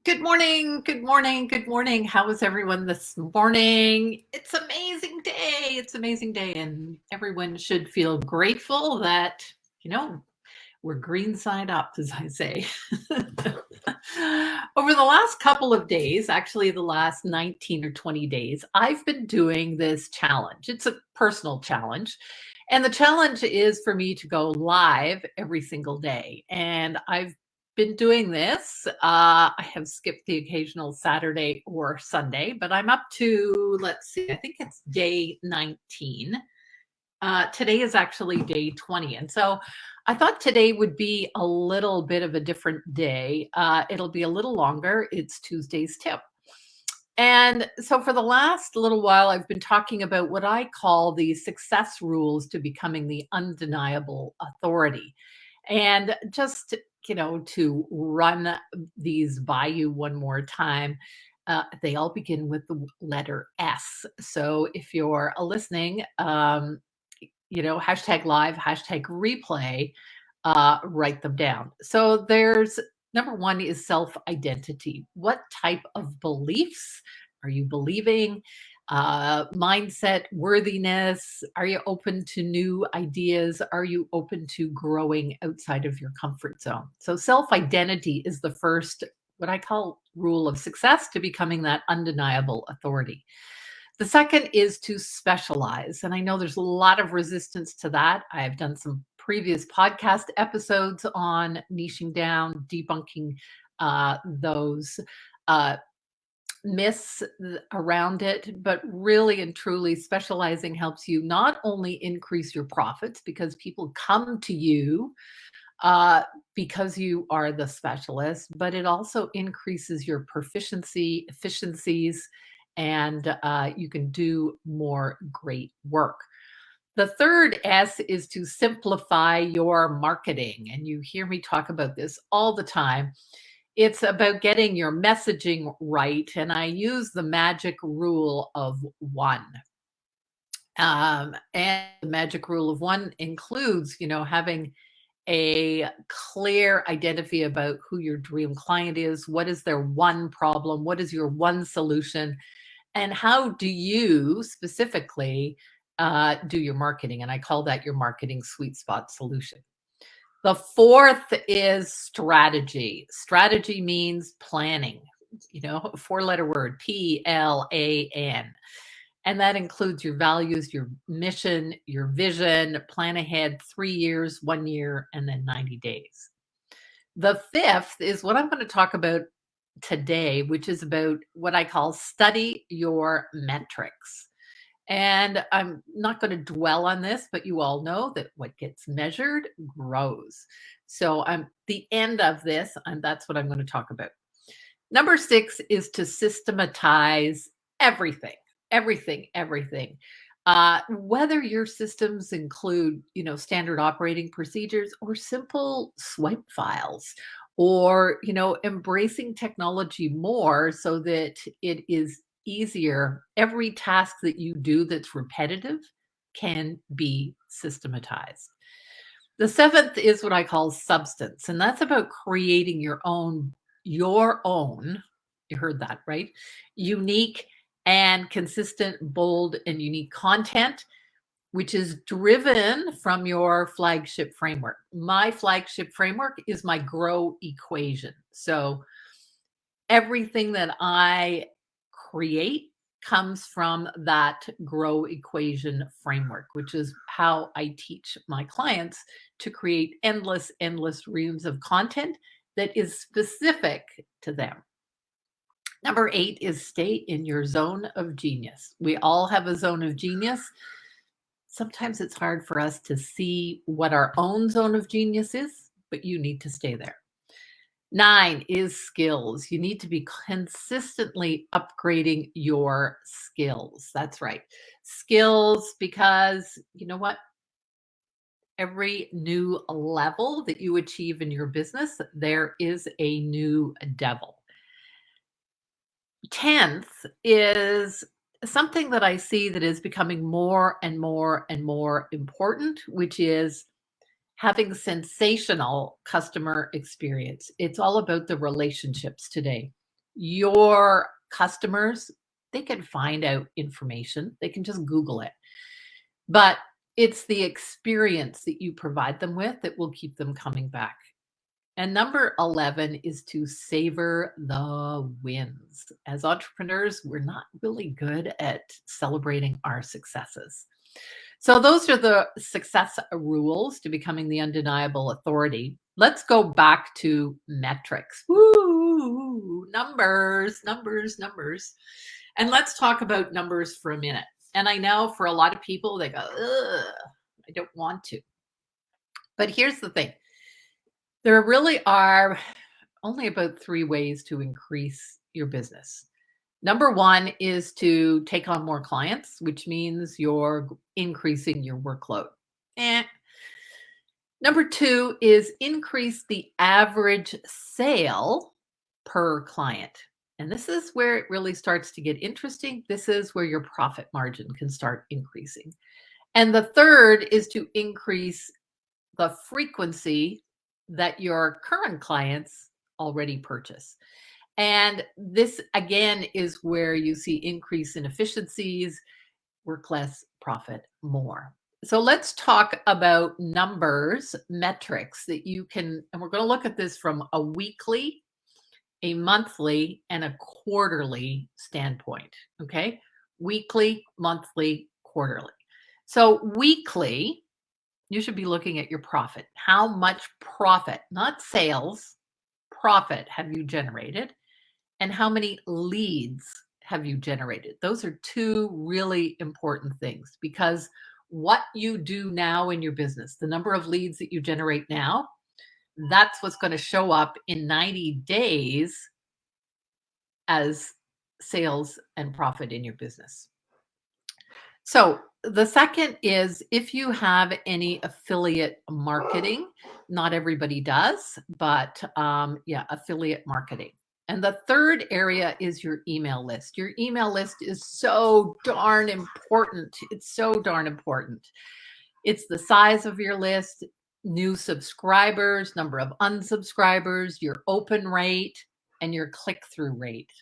Good morning, good morning, good morning. How is everyone this morning? It's amazing day. It's amazing day, and everyone should feel grateful that, you know, we're green side up, as I say. Over the last couple of days, actually the last 19 or 20 days, I've been doing this challenge. It's a personal challenge. And the challenge is for me to go live every single day. And I've been doing this. I have skipped the occasional Saturday or Sunday, but I'm up to, let's see, I think it's day 19. Today is actually day 20. And so I thought today would be a little bit of a different day. It'll be a little longer. It's Tuesday's tip. And so for the last little while, I've been talking about what I call the success rules to becoming the undeniable authority. And just, to run these by you one more time, they all begin with the letter S. So if you're listening, hashtag live, hashtag replay, write them down. So there's number one is self identity. What type of beliefs are you believing? Mindset, worthiness. Are you open to new ideas? Are you open to growing outside of your comfort zone? So self identity is the first, what I call rule of success to becoming that undeniable authority. The second is to specialize. And I know there's a lot of resistance to that. I've done some previous podcast episodes on niching down, debunking those myths around it. But really and truly, specializing helps you not only increase your profits because people come to you uh, because you are the specialist, but it also increases your proficiency, efficiencies, and you can do more great work. The third S is to simplify your marketing. And you hear me talk about this all the time. It's about getting your messaging right. And I use the magic rule of one. And the magic rule of one includes, having a clear identity about who your dream client is. What is their one problem? What is your one solution? And how do you specifically do your marketing? And I call that your marketing sweet spot solution. The fourth is strategy. Strategy means planning, a four-letter word, PLAN. And that includes your values, your mission, your vision, plan ahead 3 years, 1 year, and then 90 days. The fifth is what I'm going to talk about today, which is about what I call study your metrics. And I'm not going to dwell on this, but you all know that what gets measured grows. So I'm the end of this, and that's what I'm going to talk about. Number 6 is to systematize everything, everything. Whether your systems include, standard operating procedures or simple swipe files, or, embracing technology more so that it is easier. Every task that you do that's repetitive can be systematized. The seventh is what I call substance, and that's about creating your own, you heard that, right? Unique and consistent, bold, and unique content, which is driven from your flagship framework. My flagship framework is my grow equation. So everything that I create comes from that grow equation framework, which is how I teach my clients to create endless reams of content that is specific to them. Number 8 is stay in your zone of genius. We all have a zone of genius. Sometimes it's hard for us to see what our own zone of genius is, but you need to stay there. 9 is skills. You need to be consistently upgrading your skills. That's right. Skills, because you know what? Every new level that you achieve in your business, there is a new devil. 10th is something that I see that is becoming more and more and more important, which is having sensational customer experience. It's all about the relationships today. Your customers, they can find out information. They can just Google it. But it's the experience that you provide them with that will keep them coming back. And number 11 is to savor the wins. As entrepreneurs, we're not really good at celebrating our successes. So, those are the success rules to becoming the undeniable authority. Let's go back to metrics. Woo! Numbers, numbers, numbers. And let's talk about numbers for a minute. And I know for a lot of people, they go, ugh, I don't want to. But here's the thing. There really are only about 3 ways to increase your business. Number 1 is to take on more clients, which means you're increasing your workload. Eh. Number 2 is increase the average sale per client. And this is where it really starts to get interesting. This is where your profit margin can start increasing. And the third is to increase the frequency that your current clients already purchase. And this, again, is where you see increase in efficiencies, work less, profit more. So let's talk about numbers, metrics that you can, and we're going to look at this from a weekly, a monthly, and a quarterly standpoint. Okay. Weekly, monthly, quarterly. So weekly, you should be looking at your profit. How much profit, not sales, profit have you generated? And how many leads have you generated? Those are 2 really important things, because what you do now in your business, the number of leads that you generate now, that's what's going to show up in 90 days as sales and profit in your business. So the second is if you have any affiliate marketing. Not everybody does, but affiliate marketing. And the third area is your email list. Your email list is so darn important. It's so darn important. It's the size of your list, new subscribers, number of unsubscribers, your open rate, and your click-through rate.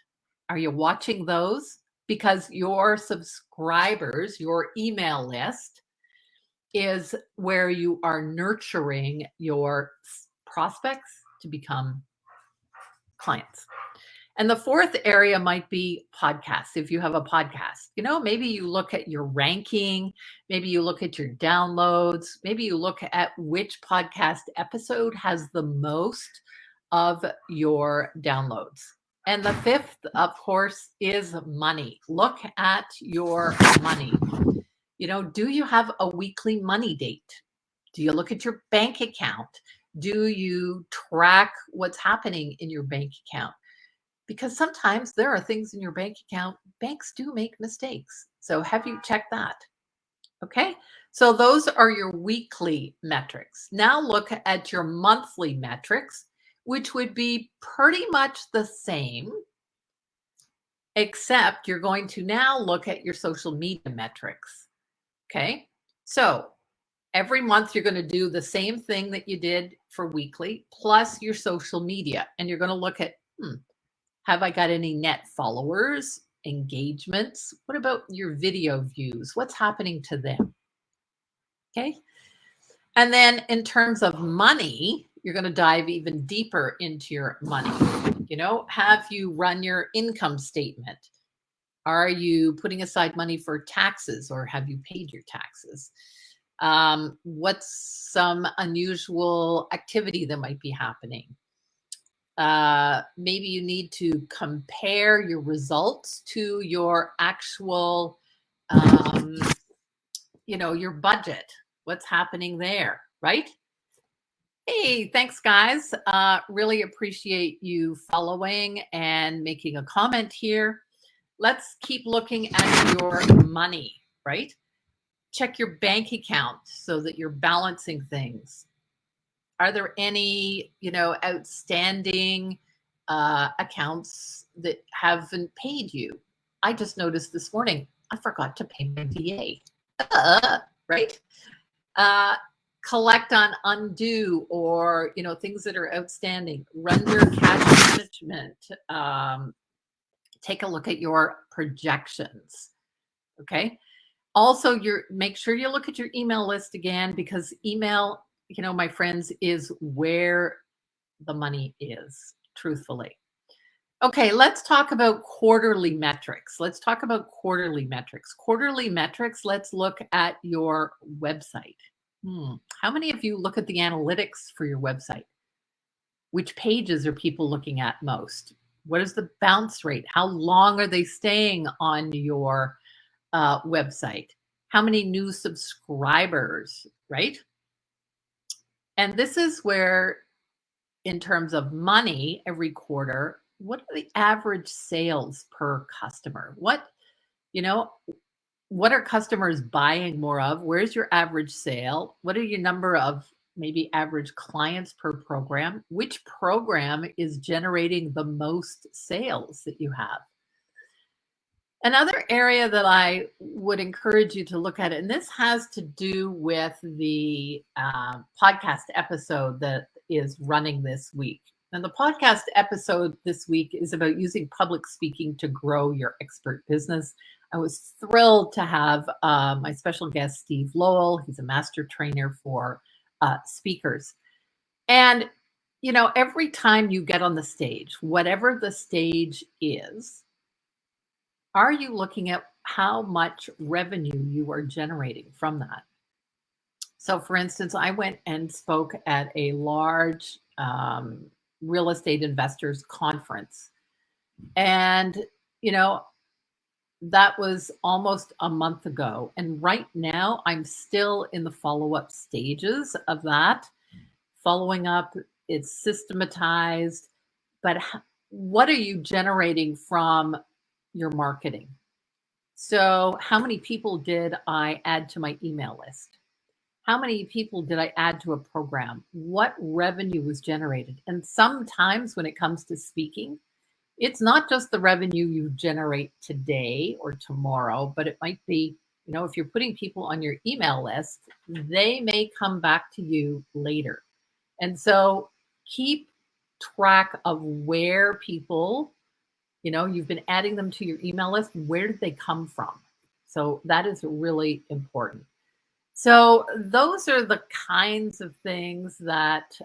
Are you watching those? Because your subscribers, your email list, is where you are nurturing your prospects to become clients. And the fourth area might be podcasts. If you have a podcast, maybe you look at your ranking, maybe you look at your downloads, maybe you look at which podcast episode has the most of your downloads. And the fifth, of course, is money. Look at your money. Do you have a weekly money date? Do you look at your bank account? Do you track what's happening in your bank account? Because sometimes there are things in your bank account, banks do make mistakes. So have you checked that? Okay, so those are your weekly metrics. Now look at your monthly metrics, which would be pretty much the same, except you're going to now look at your social media metrics. Okay, so every month you're going to do the same thing that you did for weekly, plus your social media. And you're going to look at, have I got any net followers, engagements? What about your video views? What's happening to them? Okay. And then in terms of money, you're going to dive even deeper into your money. Have you run your income statement? Are you putting aside money for taxes, or have you paid your taxes? What's some unusual activity that might be happening? Maybe you need to compare your results to your actual, your budget. What's happening there, right? Hey, thanks, guys. Really appreciate you following and making a comment here. Let's keep looking at your money, right? Check your bank account so that you're balancing things. Are there any, outstanding accounts that haven't paid you? I just noticed this morning, I forgot to pay my VA, right? Collect on undue or, things that are outstanding. Render cash management. Take a look at your projections. Okay. Also, make sure you look at your email list again, because email, my friends, is where the money is, truthfully. Okay, let's talk about quarterly metrics. Quarterly metrics, let's look at your website. How many of you look at the analytics for your website? Which pages are people looking at most? What is the bounce rate? How long are they staying on your website? How many new subscribers, right? And this is where, in terms of money every quarter, what are the average sales per customer? What are customers buying more of? Where's your average sale? What are your number of maybe average clients per program? Which program is generating the most sales that you have? Another area that I would encourage you to look at, and this has to do with the podcast episode that is running this week. And the podcast episode this week is about using public speaking to grow your expert business. I was thrilled to have my special guest, Steve Lowell. He's a master trainer for speakers. And, every time you get on the stage, whatever the stage is, are you looking at how much revenue you are generating from that? So, for instance, I went and spoke at a large real estate investors conference. And, that was almost a month ago. And right now, I'm still in the follow-up stages of that. Following up, it's systematized. But what are you generating from your marketing? So how many people did I add to my email list? How many people did I add to a program? What revenue was generated? And sometimes when it comes to speaking, it's not just the revenue you generate today or tomorrow, but it might be, if you're putting people on your email list, they may come back to you later. And so keep track of where people, you've been adding them to your email list. Where did they come from? So that is really important. So those are the kinds of things that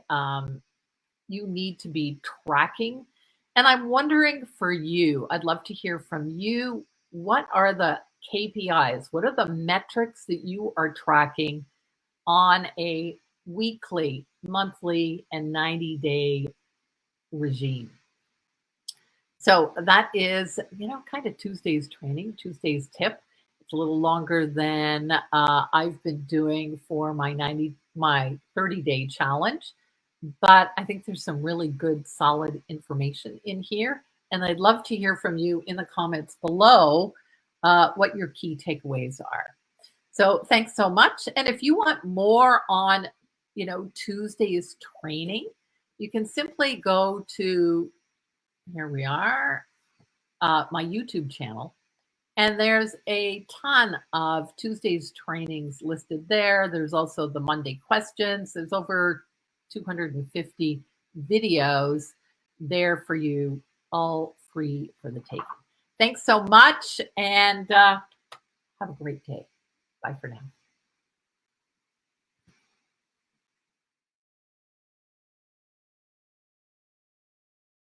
you need to be tracking. And I'm wondering for you, I'd love to hear from you. What are the KPIs? What are the metrics that you are tracking on a weekly, monthly, and 90-day regime? So that is, kind of Tuesday's training, Tuesday's tip. It's a little longer than I've been doing for my 30-day challenge. But I think there's some really good, solid information in here. And I'd love to hear from you in the comments below what your key takeaways are. So thanks so much. And if you want more on, Tuesday's training, you can simply go to, here we are, my YouTube channel. And there's a ton of Tuesday's trainings listed there. There's also the Monday questions. There's over 250 videos there for you, all free for the taking. Thanks so much, and have a great day. Bye for now.